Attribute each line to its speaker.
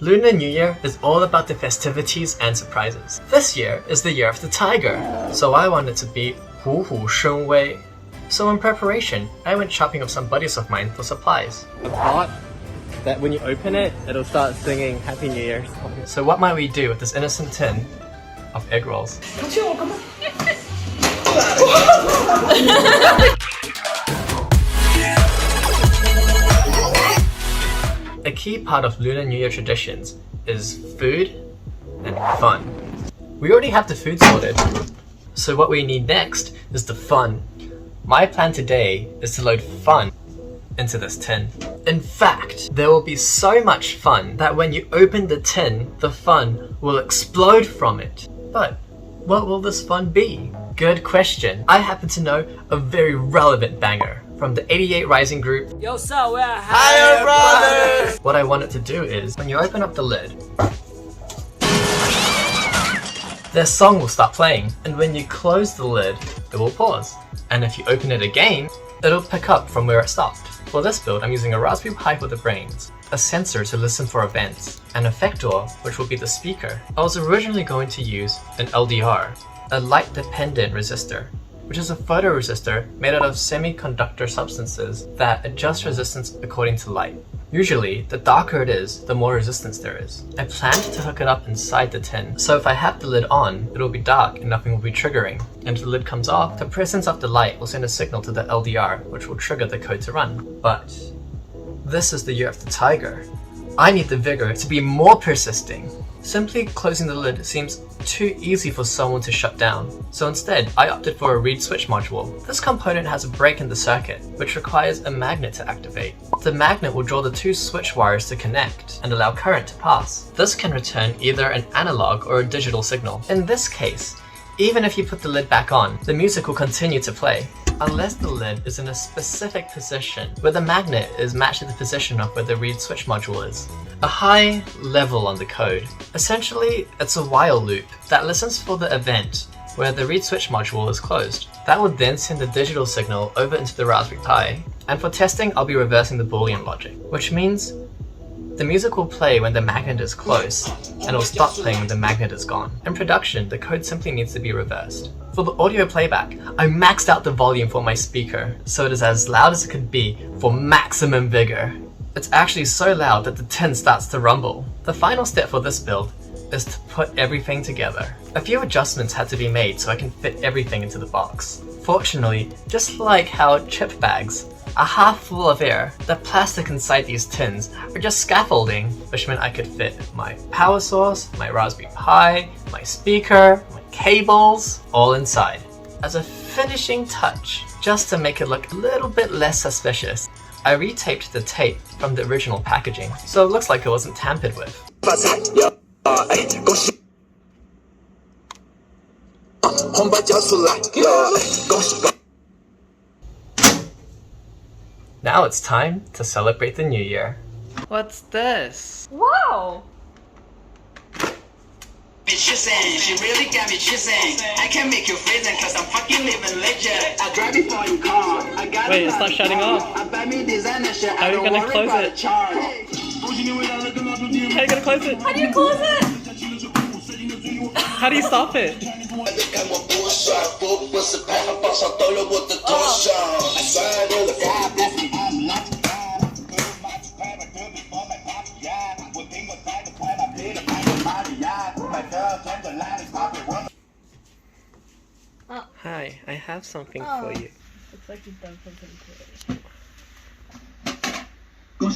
Speaker 1: Lunar New Year is all about the festivities and surprises. This year is the year of the tiger, so I want it to be 虎虎生威. So in preparation, I went shopping with some buddies of mine for supplies. A pot that when you open it, it'll start singing Happy New Year. So what might we do with this innocent tin of egg rolls? A key part of Lunar New Year traditions is food and fun. We already have the food sorted, so what we need next is the fun. My plan today is to load fun into this tin. In fact, there will be so much fun that when you open the tin, the fun will explode from it. But what will this fun be? Good question. I happen to know a very relevant banger from the 88 Rising group.
Speaker 2: Yo, so we're
Speaker 1: Higher Brothers! What I wanted to do is, when you open up the lid, their song will start playing, and when you close the lid, it will pause. And if you open it again, it'll pick up from where it stopped. For this build, I'm using a Raspberry Pi for the brains, a sensor to listen for events, an effector, which will be the speaker. I was originally going to use an LDR, a light-dependent resistor, which is a photoresistor made out of semiconductor substances that adjust resistance according to light. Usually, the darker it is, the more resistance there is. I planned to hook it up inside the tin, so if I have the lid on, it'll be dark and nothing will be triggering. And if the lid comes off, the presence of the light will send a signal to the LDR, which will trigger the code to run. But this is the year of the tiger. I need the vigor to be more persisting. Simply closing the lid seems too easy for someone to shut down, so instead I opted for a reed switch module. This component has a break in the circuit, which requires a magnet to activate. The magnet will draw the two switch wires to connect and allow current to pass. This can return either an analog or a digital signal. In this case, even if you put the lid back on, the music will continue to play, unless the lid is in a specific position where the magnet is matched to the position of where the reed switch module is. A high level on the code. Essentially, it's a while loop that listens for the event where the reed switch module is closed. That will then send the digital signal over into the Raspberry Pi. And for testing, I'll be reversing the Boolean logic, which means the music will play when the magnet is close, and it will stop playing when the magnet is gone. In production, the code simply needs to be reversed. For the audio playback, I maxed out the volume for my speaker, so it is as loud as it could be for maximum vigor. It's actually so loud that the tin starts to rumble. The final step for this build is to put everything together. A few adjustments had to be made so I can fit everything into the box. Fortunately, just like how chip bags are half full of air, the plastic inside these tins are just scaffolding, which meant I could fit my power source, my Raspberry Pi, my speaker, my cables, all inside. As a finishing touch, just to make it look a little bit less suspicious, I retaped the tape from the original packaging, so it looks like it wasn't tampered with. Now it's time to celebrate the new year.
Speaker 2: What's this?
Speaker 3: Wow!
Speaker 4: She really got me chissing. I can make you freezing cause I'm fucking living legend. I drive before you car. I got
Speaker 2: Wait, it's not shutting off.
Speaker 4: I buy me designer shit.
Speaker 2: How are you gonna close it? How are you gonna close it?
Speaker 3: How do you close it?
Speaker 2: How do you stop it? Hi, I have something for you.
Speaker 3: Looks like you've done something to it.
Speaker 4: Go